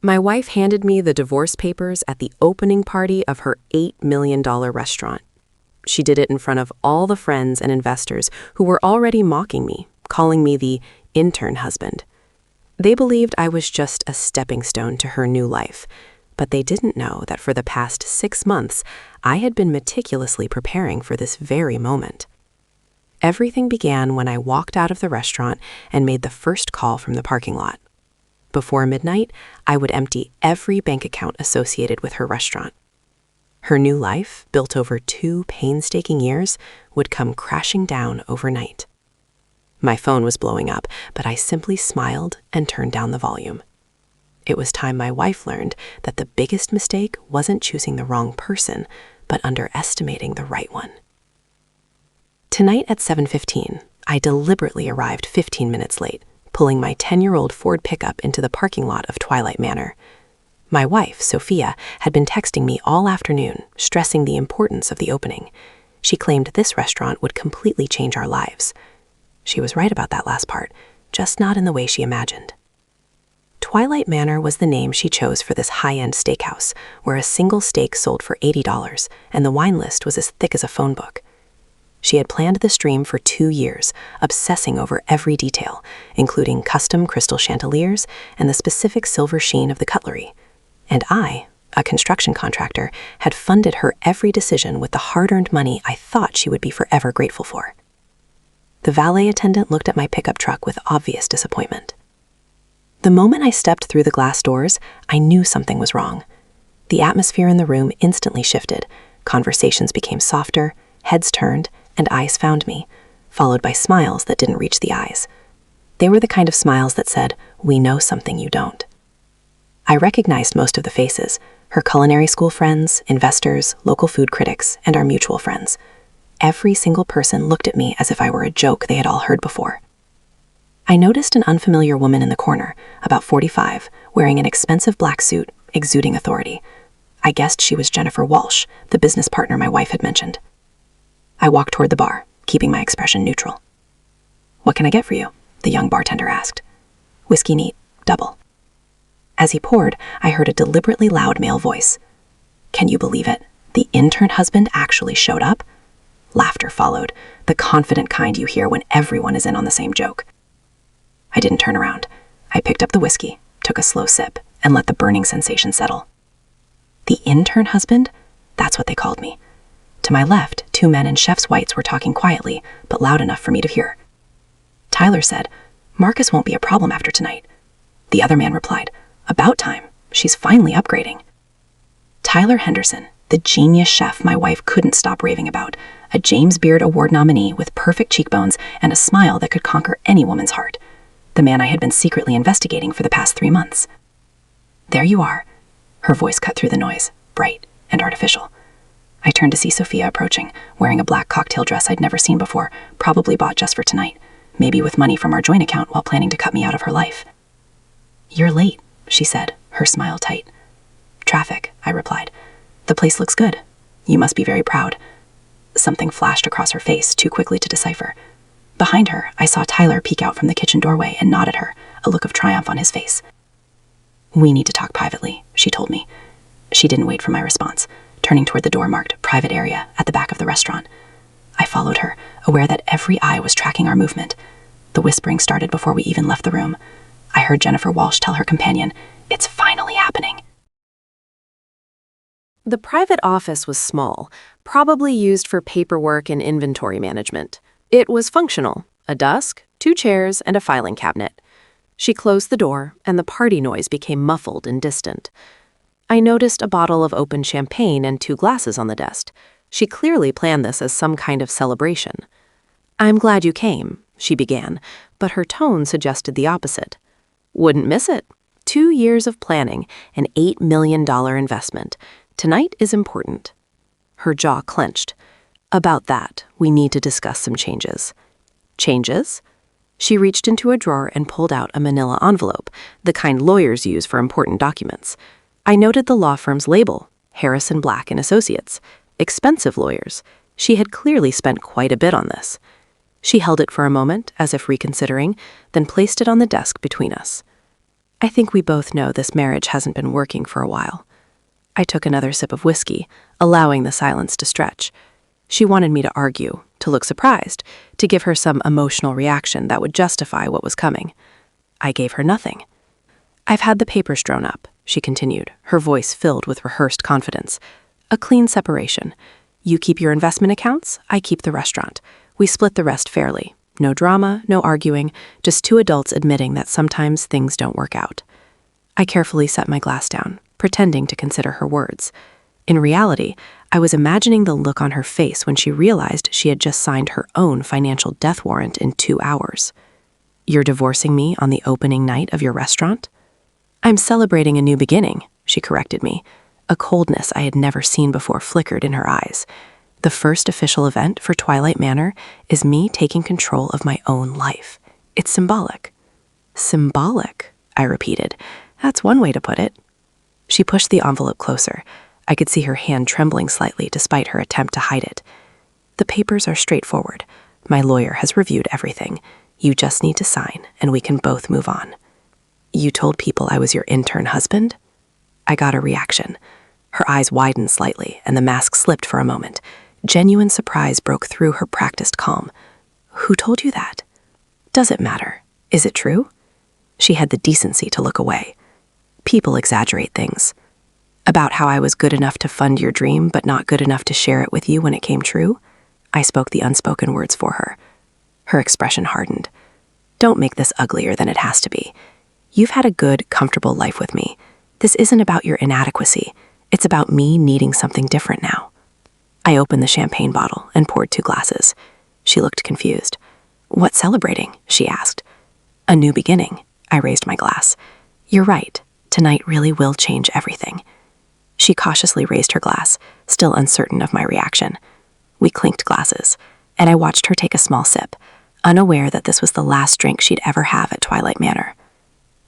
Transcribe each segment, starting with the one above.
My wife handed me the divorce papers at the opening party of her $8 million restaurant. She did it in front of all the friends and investors who were already mocking me, calling me the intern husband. They believed I was just a stepping stone to her new life, but they didn't know that for the past 6 months, I had been meticulously preparing for this very moment. Everything began when I walked out of the restaurant and made the first call from the parking lot. Before midnight, I would empty every bank account associated with her restaurant. Her new life, built over 2 painstaking years, would come crashing down overnight. My phone was blowing up, but I simply smiled and turned down the volume. It was time my wife learned that the biggest mistake wasn't choosing the wrong person, but underestimating the right one. Tonight at 7:15, I deliberately arrived 15 minutes late, pulling my 10-year-old Ford pickup into the parking lot of Twilight Manor. My wife, Sophia, had been texting me all afternoon, stressing the importance of the opening. She claimed this restaurant would completely change our lives. She was right about that last part, just not in the way she imagined. Twilight Manor was the name she chose for this high-end steakhouse, where a single steak sold for $80 and the wine list was as thick as a phone book. She had planned this dream for 2 years, obsessing over every detail, including custom crystal chandeliers and the specific silver sheen of the cutlery. And I, a construction contractor, had funded her every decision with the hard-earned money I thought she would be forever grateful for. The valet attendant looked at my pickup truck with obvious disappointment. The moment I stepped through the glass doors, I knew something was wrong. The atmosphere in the room instantly shifted. Conversations became softer, heads turned, and eyes found me, followed by smiles that didn't reach the eyes. They were the kind of smiles that said, "We know something you don't." I recognized most of the faces, her culinary school friends, investors, local food critics, and our mutual friends. Every single person looked at me as if I were a joke they had all heard before. I noticed an unfamiliar woman in the corner, about 45, wearing an expensive black suit, exuding authority. I guessed she was Jennifer Walsh, the business partner my wife had mentioned. I walked toward the bar, keeping my expression neutral. "What can I get for you?" the young bartender asked. "Whiskey neat, double." As he poured, I heard a deliberately loud male voice. "Can you believe it? The intern husband actually showed up?" Laughter followed, the confident kind you hear when everyone is in on the same joke. I didn't turn around. I picked up the whiskey, took a slow sip, and let the burning sensation settle. The intern husband? That's what they called me. To my left, 2 men in chef's whites were talking quietly, but loud enough for me to hear. Tyler said, "Marcus won't be a problem after tonight." The other man replied, "About time. She's finally upgrading." Tyler Henderson, the genius chef my wife couldn't stop raving about, a James Beard Award nominee with perfect cheekbones and a smile that could conquer any woman's heart. The man I had been secretly investigating for the past 3 months. "There you are." Her voice cut through the noise, bright and artificial. I turned to see Sophia approaching, wearing a black cocktail dress I'd never seen before, probably bought just for tonight, maybe with money from our joint account while planning to cut me out of her life. "You're late," she said, her smile tight. "Traffic," I replied. "The place looks good. You must be very proud." Something flashed across her face, too quickly to decipher. Behind her, I saw Tyler peek out from the kitchen doorway and nod at her, a look of triumph on his face. "We need to talk privately," she told me. She didn't wait for my response, turning toward the door marked "Private Area" at the back of the restaurant. I followed her, aware that every eye was tracking our movement. The whispering started before we even left the room. I heard Jennifer Walsh tell her companion, "It's finally happening." The private office was small, probably used for paperwork and inventory management. It was functional, a desk, 2 chairs, and a filing cabinet. She closed the door, and the party noise became muffled and distant. I noticed a bottle of open champagne and 2 glasses on the desk. She clearly planned this as some kind of celebration. "I'm glad you came," she began, but her tone suggested the opposite. "Wouldn't miss it. 2 years of planning, an $8 million investment. Tonight is important." Her jaw clenched. "About that, we need to discuss some changes." "Changes?" She reached into a drawer and pulled out a manila envelope, the kind lawyers use for important documents. I noted the law firm's label, Harrison Black and Associates. Expensive lawyers. She had clearly spent quite a bit on this. She held it for a moment, as if reconsidering, then placed it on the desk between us. I think we both know this marriage hasn't been working for a while. I took another sip of whiskey, allowing the silence to stretch. She wanted me to argue, to look surprised, to give her some emotional reaction that would justify what was coming. I gave her nothing. I've had the papers drawn up, she continued, her voice filled with rehearsed confidence. A clean separation. You keep your investment accounts, I keep the restaurant. We split the rest fairly. No drama, no arguing, just two adults admitting that sometimes things don't work out. I carefully set my glass down, pretending to consider her words. In reality, I was imagining the look on her face when she realized she had just signed her own financial death warrant in 2 hours. You're divorcing me on the opening night of your restaurant? I'm celebrating a new beginning, she corrected me. A coldness I had never seen before flickered in her eyes. The first official event for Twilight Manor is me taking control of my own life. It's symbolic. Symbolic, I repeated. That's one way to put it. She pushed the envelope closer. I could see her hand trembling slightly despite her attempt to hide it. The papers are straightforward. My lawyer has reviewed everything. You just need to sign, and we can both move on. You told people I was your intern husband? I got a reaction. Her eyes widened slightly, and the mask slipped for a moment. Genuine surprise broke through her practiced calm. Who told you that? Does it matter? Is it true? She had the decency to look away. People exaggerate things. About how I was good enough to fund your dream, but not good enough to share it with you when it came true? I spoke the unspoken words for her. Her expression hardened. Don't make this uglier than it has to be. You've had a good, comfortable life with me. This isn't about your inadequacy. It's about me needing something different now. I opened the champagne bottle and poured 2 glasses. She looked confused. What celebrating? She asked. A new beginning. I raised my glass. You're right. Tonight really will change everything. She cautiously raised her glass, still uncertain of my reaction. We clinked glasses, and I watched her take a small sip, unaware that this was the last drink she'd ever have at Twilight Manor.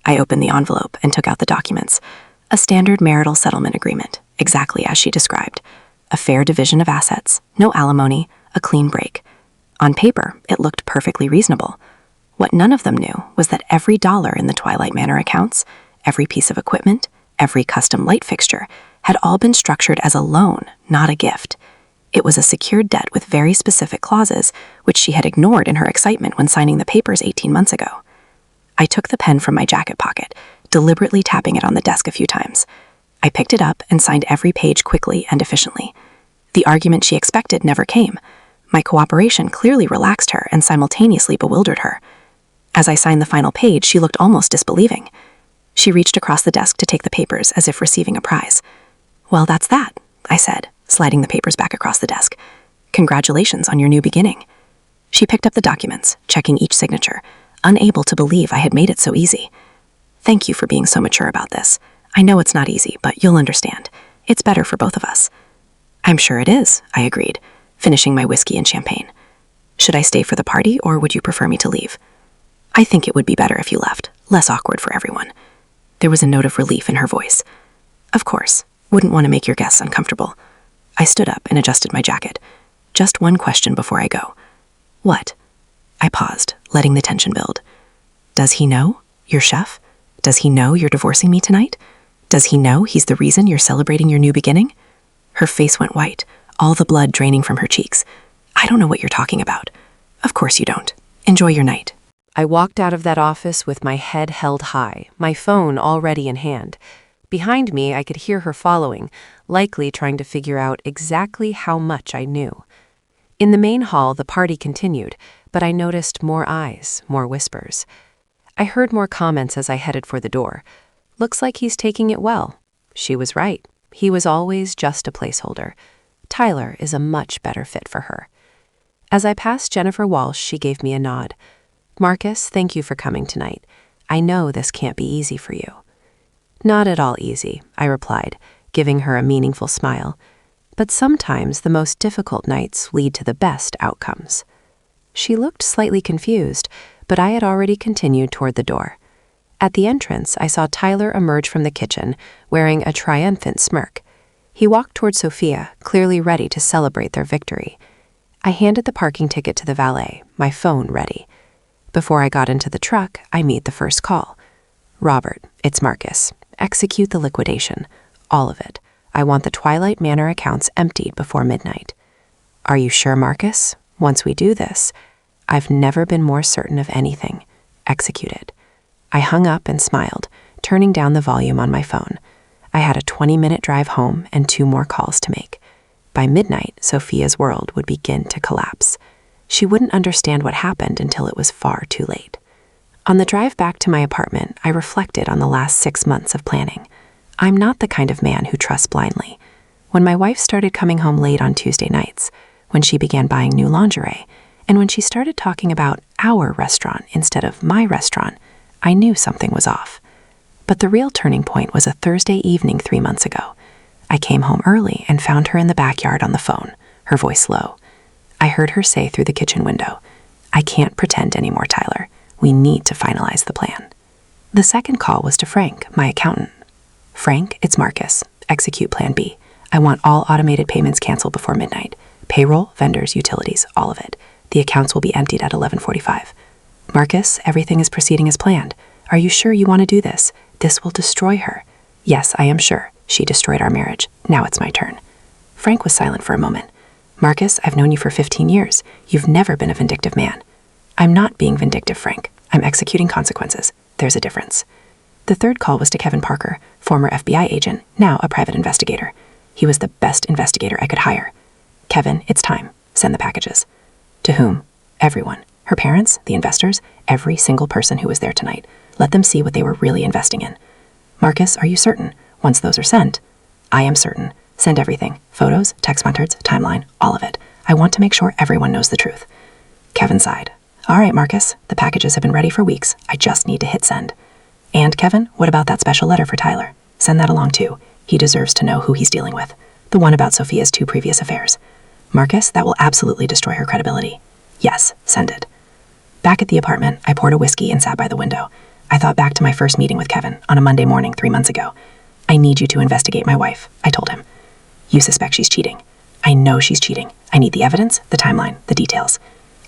I opened the envelope and took out the documents. A standard marital settlement agreement, exactly as she described. A fair division of assets, no alimony, a clean break. On paper, it looked perfectly reasonable. What none of them knew was that every dollar in the Twilight Manor accounts, every piece of equipment, every custom light fixture, had all been structured as a loan, not a gift. It was a secured debt with very specific clauses, which she had ignored in her excitement when signing the papers 18 months ago. I took the pen from my jacket pocket, deliberately tapping it on the desk a few times. I picked it up and signed every page quickly and efficiently. The argument she expected never came. My cooperation clearly relaxed her and simultaneously bewildered her. As I signed the final page, she looked almost disbelieving. She reached across the desk to take the papers as if receiving a prize. Well, that's that, I said, sliding the papers back across the desk. Congratulations on your new beginning. She picked up the documents, checking each signature, unable to believe I had made it so easy. Thank you for being so mature about this. I know it's not easy, but you'll understand. It's better for both of us. I'm sure it is, I agreed, finishing my whiskey and champagne. Should I stay for the party, or would you prefer me to leave? I think it would be better if you left, less awkward for everyone. There was a note of relief in her voice. Of course, wouldn't want to make your guests uncomfortable. I stood up and adjusted my jacket. Just one question before I go. What? I paused, letting the tension build. Does he know? Your chef? Does he know you're divorcing me tonight? Does he know he's the reason you're celebrating your new beginning? Her face went white, all the blood draining from her cheeks. I don't know what you're talking about. Of course you don't. Enjoy your night. I walked out of that office with my head held high, my phone already in hand. Behind me, I could hear her following, likely trying to figure out exactly how much I knew. In the main hall, the party continued, but I noticed more eyes, more whispers. I heard more comments as I headed for the door. Looks like he's taking it well. She was right. He was always just a placeholder. Tyler is a much better fit for her. As I passed Jennifer Walsh, she gave me a nod. Marcus, thank you for coming tonight. I know this can't be easy for you. Not at all easy, I replied, giving her a meaningful smile. But sometimes the most difficult nights lead to the best outcomes. She looked slightly confused, but I had already continued toward the door. At the entrance, I saw Tyler emerge from the kitchen, wearing a triumphant smirk. He walked toward Sophia, clearly ready to celebrate their victory. I handed the parking ticket to the valet, my phone ready. Before I got into the truck, I made the first call. Robert, it's Marcus. Execute the liquidation. All of it. I want the Twilight Manor accounts emptied before midnight. Are you sure, Marcus? Once we do this, I've never been more certain of anything. Execute it. I hung up and smiled, turning down the volume on my phone. I had a 20-minute drive home and 2 more calls to make. By midnight, Sophia's world would begin to collapse. She wouldn't understand what happened until it was far too late. On the drive back to my apartment, I reflected on the last 6 months of planning. I'm not the kind of man who trusts blindly. When my wife started coming home late on Tuesday nights, when she began buying new lingerie, and when she started talking about our restaurant instead of my restaurant, I knew something was off. But the real turning point was a Thursday evening 3 months ago. I came home early and found her in the backyard on the phone, her voice low. I heard her say through the kitchen window, "I can't pretend anymore, Tyler. We need to finalize the plan." The second call was to Frank, my accountant. "Frank, it's Marcus. Execute Plan B. I want all automated payments canceled before midnight. Payroll, vendors, utilities, all of it. The accounts will be emptied at 11:45. Marcus, everything is proceeding as planned. Are you sure you want to do this? This will destroy her." "Yes, I am sure. She destroyed our marriage. Now it's my turn." Frank was silent for a moment. "Marcus, I've known you for 15 years. You've never been a vindictive man." "I'm not being vindictive, Frank. I'm executing consequences. There's a difference." The third call was to Kevin Parker, former FBI agent, now a private investigator. He was the best investigator I could hire. "Kevin, it's time. Send the packages." "To whom?" "Everyone. Her parents, the investors, every single person who was there tonight. Let them see what they were really investing in." "Marcus, are you certain? Once those are sent..." "I am certain. Send everything. Photos, text records, timeline, all of it. I want to make sure everyone knows the truth." Kevin sighed. "All right, Marcus. The packages have been ready for weeks. I just need to hit send." "And Kevin, what about that special letter for Tyler? Send that along too. He deserves to know who he's dealing with. The one about Sophia's 2 previous affairs." "Marcus, that will absolutely destroy her credibility." "Yes, send it." Back at the apartment, I poured a whiskey and sat by the window. I thought back to my first meeting with Kevin on a Monday morning 3 months ago. "I need you to investigate my wife," I told him. "You suspect she's cheating." "I know she's cheating. I need the evidence, the timeline, the details."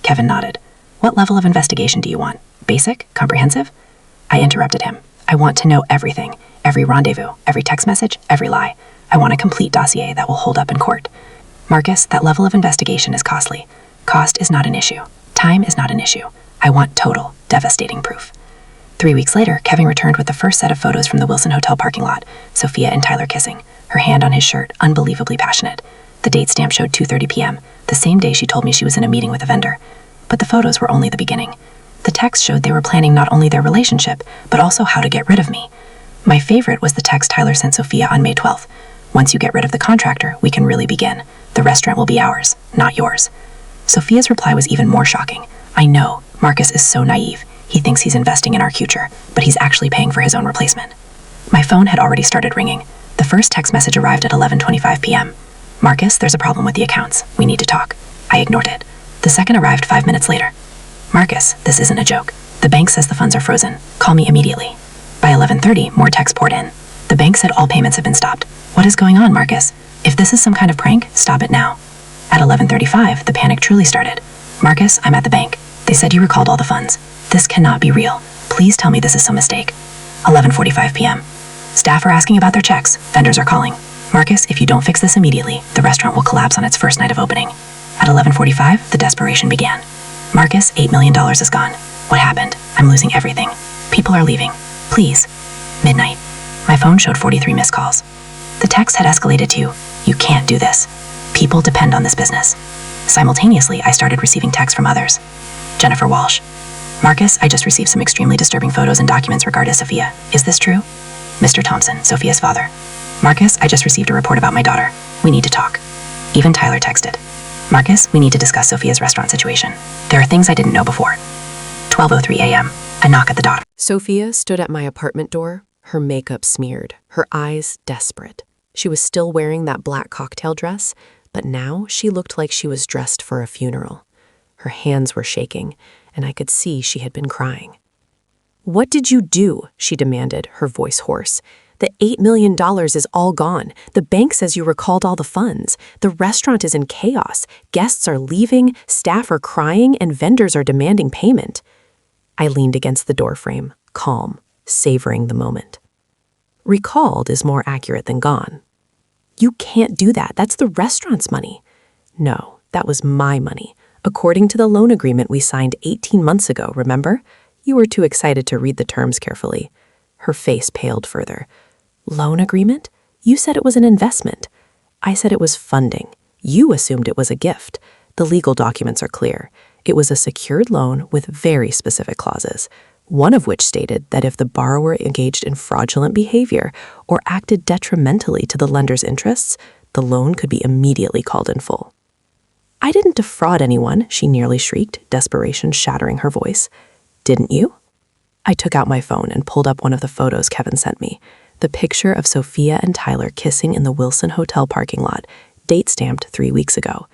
Kevin nodded. "What level of investigation do you want? Basic? Comprehensive?" I interrupted him. "I want to know everything. Every rendezvous, every text message, every lie. I want a complete dossier that will hold up in court." "Marcus, that level of investigation is costly. Cost is not an issue. Time is not an issue. I want total, devastating proof." 3 weeks later, Kevin returned with the first set of photos from the Wilson Hotel parking lot, Sophia and Tyler kissing, her hand on his shirt, unbelievably passionate. The date stamp showed 2:30 p.m., the same day she told me she was in a meeting with a vendor. But the photos were only the beginning. The text showed they were planning not only their relationship, but also how to get rid of me. My favorite was the text Tyler sent Sophia on May 12th. "Once you get rid of the contractor, we can really begin. The restaurant will be ours, not yours." Sophia's reply was even more shocking. "I know, Marcus is so naive. He thinks he's investing in our future, but he's actually paying for his own replacement." My phone had already started ringing. The first text message arrived at 11:25 p.m. "Marcus, there's a problem with the accounts. We need to talk." I ignored it. The second arrived 5 minutes later. "Marcus, this isn't a joke. The bank says the funds are frozen. Call me immediately." By 11:30, more texts poured in. "The bank said all payments have been stopped. What is going on, Marcus? If this is some kind of prank, stop it now." At 11:35, the panic truly started. "Marcus, I'm at the bank. They said you recalled all the funds. This cannot be real. Please tell me this is some mistake." 11:45 p.m. "Staff are asking about their checks. Vendors are calling. Marcus, if you don't fix this immediately, the restaurant will collapse on its first night of opening." At 11:45, the desperation began. "Marcus, $8 million is gone. What happened? I'm losing everything. People are leaving. Please." Midnight. My phone showed 43 missed calls. The text had escalated to, "You can't do this. People depend on this business." Simultaneously, I started receiving texts from others. Jennifer Walsh. "Marcus, I just received some extremely disturbing photos and documents regarding Sophia. Is this true?" Mr. Thompson, Sophia's father. "Marcus, I just received a report about my daughter. We need to talk." Even Tyler texted. "Marcus, we need to discuss Sophia's restaurant situation. There are things I didn't know before." 12:03 a.m. A knock at the door. Sophia stood at my apartment door, her makeup smeared, her eyes desperate. She was still wearing that black cocktail dress, but now she looked like she was dressed for a funeral. Her hands were shaking, and I could see she had been crying. "What did you do?" she demanded, her voice hoarse. "The $8 million is all gone. The bank says you recalled all the funds. The restaurant is in chaos. Guests are leaving, staff are crying, and vendors are demanding payment." I leaned against the doorframe, calm, savoring the moment. Recalled is more accurate than gone. You can't do that. That's the restaurant's money. No, that was my money. According to the loan agreement we signed 18 months ago, remember? You were too excited to read the terms carefully. Her face paled further. Loan agreement? You said it was an investment. I said it was funding. You assumed it was a gift. The legal documents are clear. It was a secured loan with very specific clauses, one of which stated that if the borrower engaged in fraudulent behavior or acted detrimentally to the lender's interests, the loan could be immediately called in full. I didn't defraud anyone, she nearly shrieked, desperation shattering her voice. Didn't you? I took out my phone and pulled up one of the photos Kevin sent me, the picture of Sophia and Tyler kissing in the Wilson Hotel parking lot, date-stamped 3 weeks ago.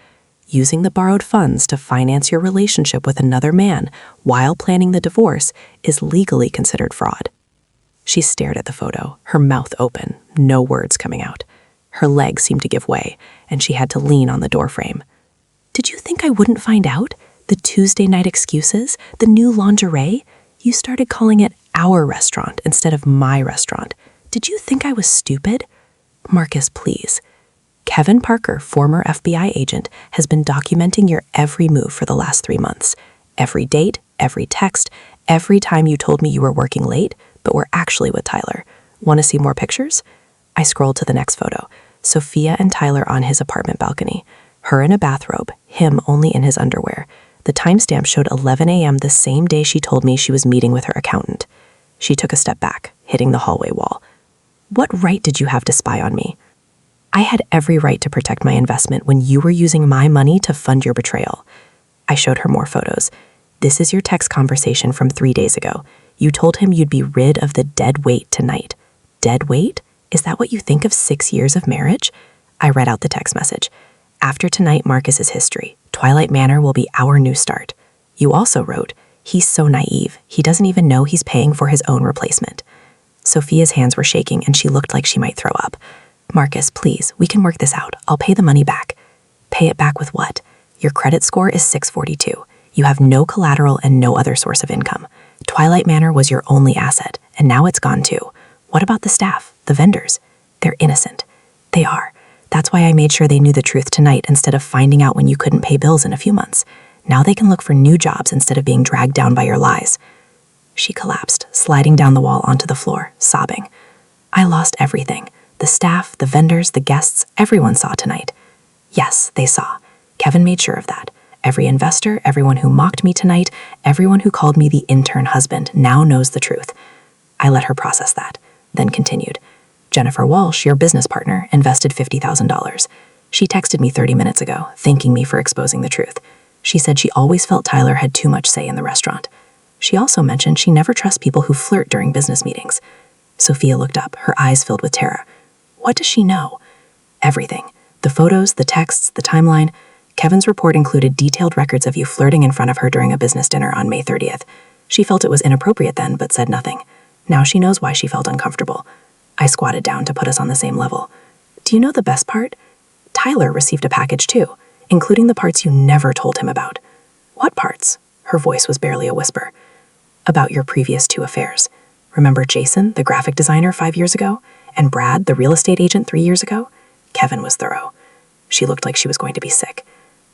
Using the borrowed funds to finance your relationship with another man while planning the divorce is legally considered fraud. She stared at the photo, her mouth open, no words coming out. Her legs seemed to give way, and she had to lean on the doorframe. Did you think I wouldn't find out? The Tuesday night excuses? The new lingerie? You started calling it our restaurant instead of my restaurant. Did you think I was stupid? Marcus, please. Kevin Parker, former FBI agent, has been documenting your every move for the last 3 months. Every date, every text, every time you told me you were working late, but were actually with Tyler. Want to see more pictures? I scrolled to the next photo. Sophia and Tyler on his apartment balcony. Her in a bathrobe, him only in his underwear. The timestamp showed 11 a.m. the same day she told me she was meeting with her accountant. She took a step back, hitting the hallway wall. What right did you have to spy on me? I had every right to protect my investment when you were using my money to fund your betrayal. I showed her more photos. This is your text conversation from 3 days ago. You told him you'd be rid of the dead weight tonight. Dead weight? Is that what you think of 6 years of marriage? I read out the text message. After tonight, Marcus is history. Twilight Manor will be our new start. You also wrote, he's so naive. He doesn't even know he's paying for his own replacement. Sophia's hands were shaking and she looked like she might throw up. Marcus, please, we can work this out. I'll pay the money back. Pay it back with what? Your credit score is 642. You have no collateral and no other source of income. Twilight Manor was your only asset, and now it's gone too. What about the staff, the vendors? They're innocent. They are. That's why I made sure they knew the truth tonight instead of finding out when you couldn't pay bills in a few months. Now they can look for new jobs instead of being dragged down by your lies. She collapsed, sliding down the wall onto the floor, sobbing. I lost everything. The staff, the vendors, the guests, everyone saw tonight. Yes, they saw. Kevin made sure of that. Every investor, everyone who mocked me tonight, everyone who called me the intern husband now knows the truth. I let her process that, then continued. Jennifer Walsh, your business partner, invested $50,000. She texted me 30 minutes ago, thanking me for exposing the truth. She said she always felt Tyler had too much say in the restaurant. She also mentioned she never trusts people who flirt during business meetings. Sophia looked up, her eyes filled with terror. What does she know? Everything. The photos, the texts, the timeline. Kevin's report included detailed records of you flirting in front of her during a business dinner on May 30th. She felt it was inappropriate then, but said nothing. Now she knows why she felt uncomfortable. I squatted down to put us on the same level. Do you know the best part? Tyler received a package too, including the parts you never told him about. What parts? Her voice was barely a whisper. About your previous 2 affairs. Remember Jason, the graphic designer 5 years ago? And Brad, the real estate agent 3 years ago? Kevin was thorough. She looked like she was going to be sick.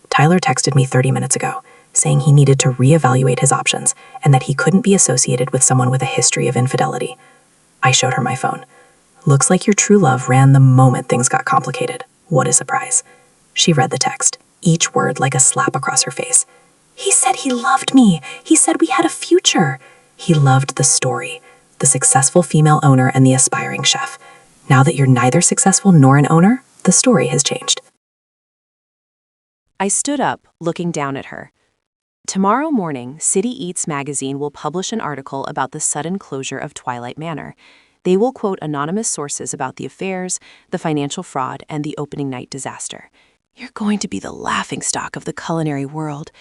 Tyler texted me 30 minutes ago, saying he needed to reevaluate his options and that he couldn't be associated with someone with a history of infidelity. I showed her my phone. Looks like your true love ran the moment things got complicated. What a surprise. She read the text, each word like a slap across her face. He said he loved me. He said we had a future. He loved the story, the successful female owner and the aspiring chef. Now that you're neither successful nor an owner, the story has changed. I stood up, looking down at her. Tomorrow morning, City Eats magazine will publish an article about the sudden closure of Twilight Manor. They will quote anonymous sources about the affairs, the financial fraud, and the opening night disaster. You're going to be the laughingstock of the culinary world.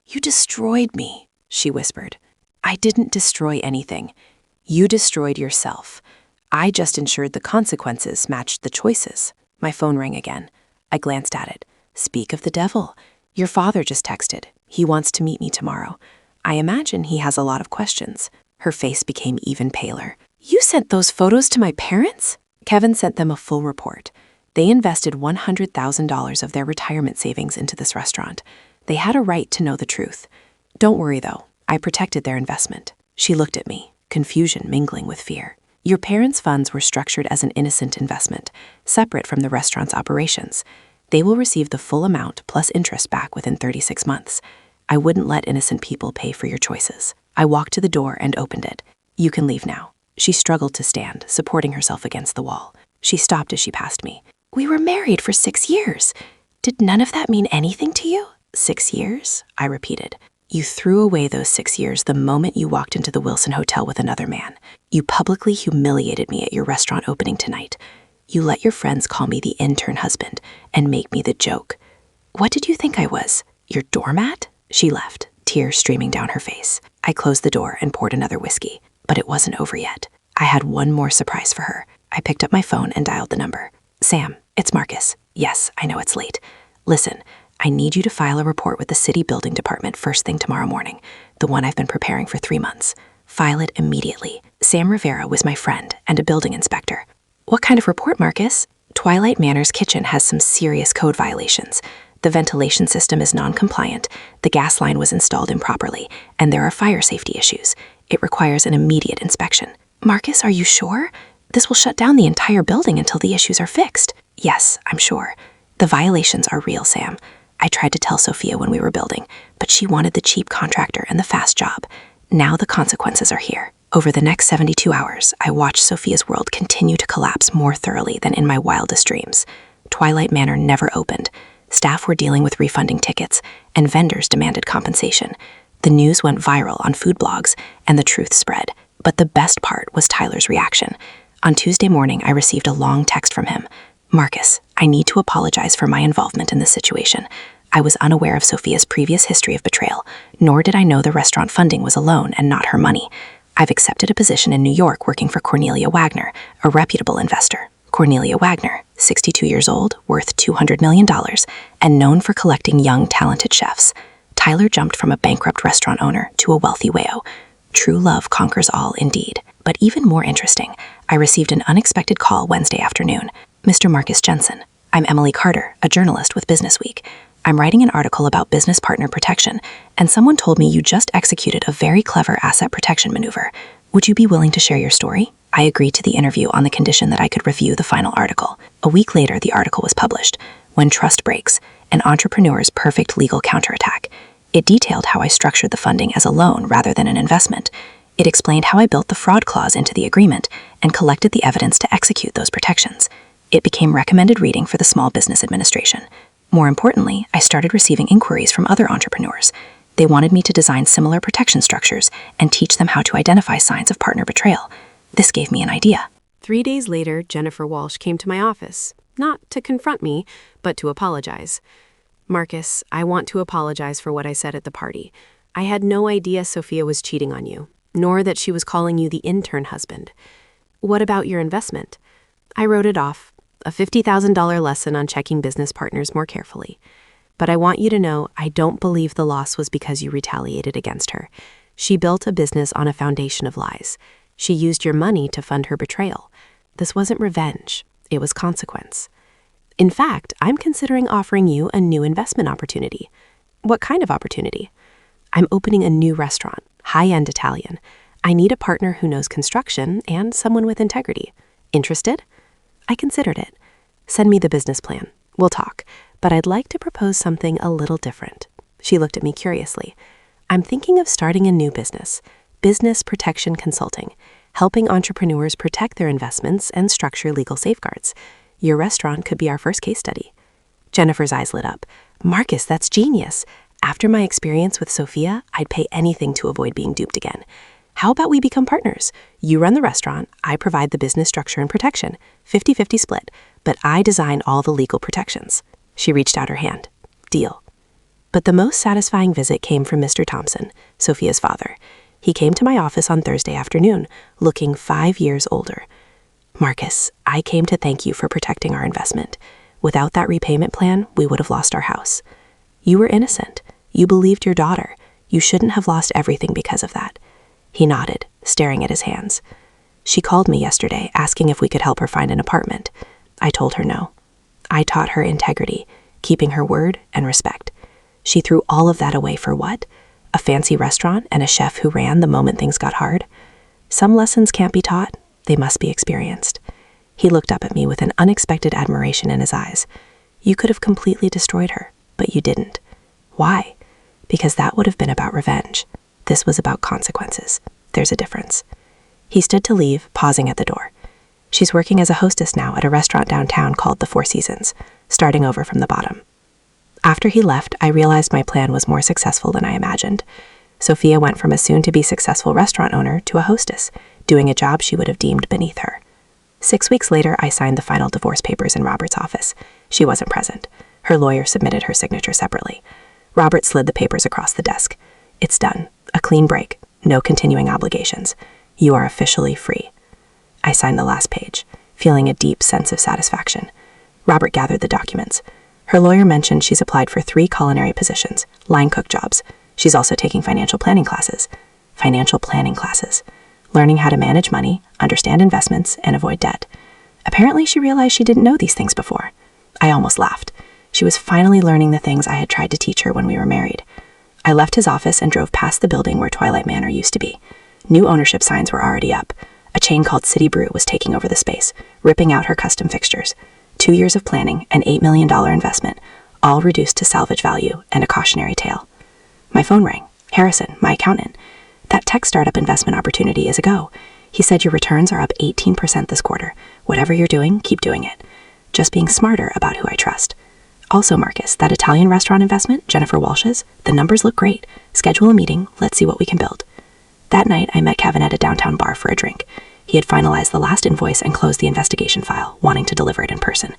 You destroyed me, she whispered. I didn't destroy anything. You destroyed yourself. I just ensured the consequences matched the choices. My phone rang again. I glanced at it. Speak of the devil. Your father just texted. He wants to meet me tomorrow. I imagine he has a lot of questions. Her face became even paler. You sent those photos to my parents? Kevin sent them a full report. They invested $100,000 of their retirement savings into this restaurant. They had a right to know the truth. Don't worry, though. I protected their investment. She looked at me, confusion mingling with fear. Your parents' funds were structured as an innocent investment, separate from the restaurant's operations. They will receive the full amount plus interest back within 36 months. I wouldn't let innocent people pay for your choices. I walked to the door and opened it. You can leave now. She struggled to stand, supporting herself against the wall. She stopped as she passed me. We were married for 6 years. Did none of that mean anything to you? 6 years? I repeated. You threw away those 6 years the moment you walked into the Wilson Hotel with another man. You publicly humiliated me at your restaurant opening tonight. You let your friends call me the intern husband and make me the joke. What did you think I was? Your doormat? She left, tears streaming down her face. I closed the door and poured another whiskey, but it wasn't over yet. I had one more surprise for her. I picked up my phone and dialed the number. Sam, it's Marcus. Yes, I know it's late. Listen, I need you to file a report with the city building department first thing tomorrow morning, the one I've been preparing for 3 months. File it immediately. Sam Rivera was my friend and a building inspector. What kind of report, Marcus? Twilight Manor's kitchen has some serious code violations. The ventilation system is non-compliant, the gas line was installed improperly, and there are fire safety issues. It requires an immediate inspection. Marcus, are you sure? This will shut down the entire building until the issues are fixed. Yes, I'm sure. The violations are real, Sam. I tried to tell Sophia when we were building, but she wanted the cheap contractor and the fast job. Now the consequences are here. Over the next 72 hours, I watched Sophia's world continue to collapse more thoroughly than in my wildest dreams. Twilight Manor never opened. Staff were dealing with refunding tickets, and vendors demanded compensation. The news went viral on food blogs, and the truth spread. But the best part was Tyler's reaction. On Tuesday morning, I received a long text from him. Marcus, I need to apologize for my involvement in this situation. I was unaware of Sophia's previous history of betrayal, nor did I know the restaurant funding was a loan and not her money. I've accepted a position in New York working for Cornelia Wagner, a reputable investor. Cornelia Wagner, 62 years old, worth $200 million, and known for collecting young, talented chefs. Tyler jumped from a bankrupt restaurant owner to a wealthy whale. True love conquers all, indeed. But even more interesting, I received an unexpected call Wednesday afternoon. Mr. Marcus Jensen, I'm Emily Carter, a journalist with Business Week. I'm writing an article about business partner protection, and someone told me you just executed a very clever asset protection maneuver. Would you be willing to share your story? I agreed to the interview on the condition that I could review the final article. A week later, the article was published, When Trust Breaks, an entrepreneur's perfect legal counterattack. It detailed how I structured the funding as a loan rather than an investment. It explained how I built the fraud clause into the agreement and collected the evidence to execute those protections. It became recommended reading for the Small Business Administration. More importantly, I started receiving inquiries from other entrepreneurs. They wanted me to design similar protection structures and teach them how to identify signs of partner betrayal. This gave me an idea. 3 days later, Jennifer Walsh came to my office, not to confront me, but to apologize. Marcus, I want to apologize for what I said at the party. I had no idea Sophia was cheating on you, nor that she was calling you the intern husband. What about your investment? I wrote it off, a $50,000 lesson on checking business partners more carefully. But I want you to know I don't believe the loss was because you retaliated against her. She built a business on a foundation of lies. She used your money to fund her betrayal. This wasn't revenge, it was consequence. In fact, I'm considering offering you a new investment opportunity. What kind of opportunity? I'm opening a new restaurant, high-end Italian. I need a partner who knows construction and someone with integrity. Interested? I considered it. Send me the business plan. We'll talk, but I'd like to propose something a little different. She looked at me curiously. I'm thinking of starting a new business protection consulting, helping entrepreneurs protect their investments and structure legal safeguards. Your restaurant could be our first case study. Jennifer's eyes lit up. Marcus, that's genius. After my experience with Sophia, I'd pay anything to avoid being duped again. How about we become partners? You run the restaurant, I provide the business structure and protection, 50-50 split, but I design all the legal protections. She reached out her hand. Deal. But the most satisfying visit came from Mr. Thompson, Sophia's father. He came to my office on Thursday afternoon, looking 5 years older. Marcus, I came to thank you for protecting our investment. Without that repayment plan, we would have lost our house. You were innocent. You believed your daughter. You shouldn't have lost everything because of that. He nodded, staring at his hands. She called me yesterday asking if we could help her find an apartment. I told her no. I taught her integrity, keeping her word, and respect. She threw all of that away for what? A fancy restaurant and a chef who ran the moment things got hard? Some lessons can't be taught, they must be experienced. He looked up at me with an unexpected admiration in his eyes. You could have completely destroyed her, but you didn't. Why? Because that would have been about revenge. This was about consequences. There's a difference. He stood to leave, pausing at the door. She's working as a hostess now at a restaurant downtown called the Four Seasons, starting over from the bottom. After he left, I realized my plan was more successful than I imagined. Sophia went from a soon-to-be successful restaurant owner to a hostess, doing a job she would have deemed beneath her. 6 weeks later, I signed the final divorce papers in Robert's office. She wasn't present. Her lawyer submitted her signature separately. Robert slid the papers across the desk. It's done. A clean break. No continuing obligations. You are officially free. I signed the last page, feeling a deep sense of satisfaction. Robert gathered the documents. Her lawyer mentioned she's applied for 3 culinary positions, line cook jobs. She's also taking financial planning classes. Financial planning classes. Learning how to manage money, understand investments, and avoid debt. Apparently, she realized she didn't know these things before. I almost laughed. She was finally learning the things I had tried to teach her when we were married. I left his office and drove past the building where Twilight Manor used to be. New ownership signs were already up. A chain called City Brew was taking over the space, ripping out her custom fixtures. 2 years of planning, an $8 million investment, all reduced to salvage value and a cautionary tale. My phone rang. Harrison, my accountant. That tech startup investment opportunity is a go. He said your returns are up 18% this quarter. Whatever you're doing, keep doing it. Just being smarter about who I trust. Also, Marcus, that Italian restaurant investment, Jennifer Walsh's, the numbers look great. Schedule a meeting. Let's see what we can build. That night, I met Kevin at a downtown bar for a drink. He had finalized the last invoice and closed the investigation file, wanting to deliver it in person.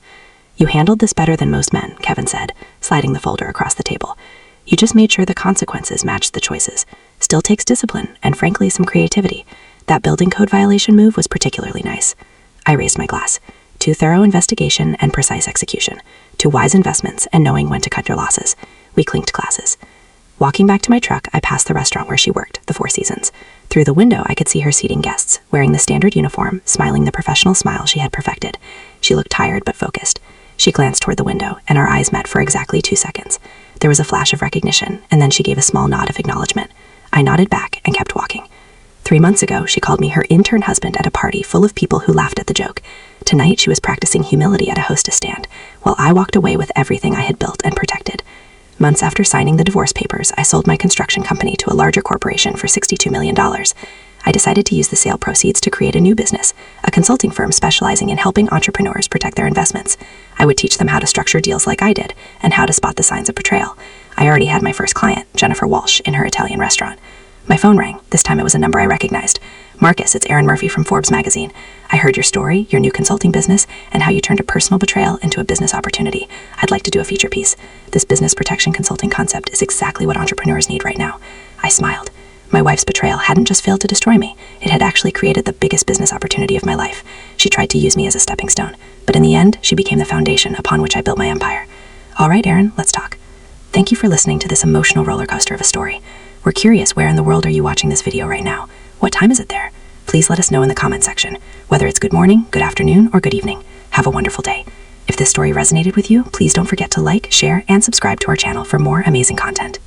You handled this better than most men, Kevin said, sliding the folder across the table. You just made sure the consequences matched the choices. Still takes discipline, and frankly, some creativity. That building code violation move was particularly nice. I raised my glass. To thorough investigation and precise execution. To wise investments and knowing when to cut your losses. We clinked glasses. Walking back to my truck, I passed the restaurant where she worked, the Four Seasons. Through the window, I could see her seating guests, wearing the standard uniform, smiling the professional smile she had perfected. She looked tired but focused. She glanced toward the window, and our eyes met for exactly 2 seconds. There was a flash of recognition, and then she gave a small nod of acknowledgement. I nodded back and kept walking. 3 months ago, she called me her intern husband at a party full of people who laughed at the joke. Tonight, she was practicing humility at a hostess stand, while I walked away with everything I had built and protected. Months after signing the divorce papers, I sold my construction company to a larger corporation for $62 million. I decided to use the sale proceeds to create a new business, a consulting firm specializing in helping entrepreneurs protect their investments. I would teach them how to structure deals like I did, and how to spot the signs of betrayal. I already had my first client, Jennifer Walsh, in her Italian restaurant. My phone rang. This time it was a number I recognized. Marcus, it's Erin Murphy from Forbes magazine. I heard your story, your new consulting business, and how you turned a personal betrayal into a business opportunity. I'd like to do a feature piece. This business protection consulting concept is exactly what entrepreneurs need right now. I smiled. My wife's betrayal hadn't just failed to destroy me. It had actually created the biggest business opportunity of my life. She tried to use me as a stepping stone, but in the end, she became the foundation upon which I built my empire. All right, Erin, let's talk. Thank you for listening to this emotional roller coaster of a story. We're curious, where in the world are you watching this video right now? What time is it there? Please let us know in the comment section, whether it's good morning, good afternoon, or good evening. Have a wonderful day. If this story resonated with you, please don't forget to like, share, and subscribe to our channel for more amazing content.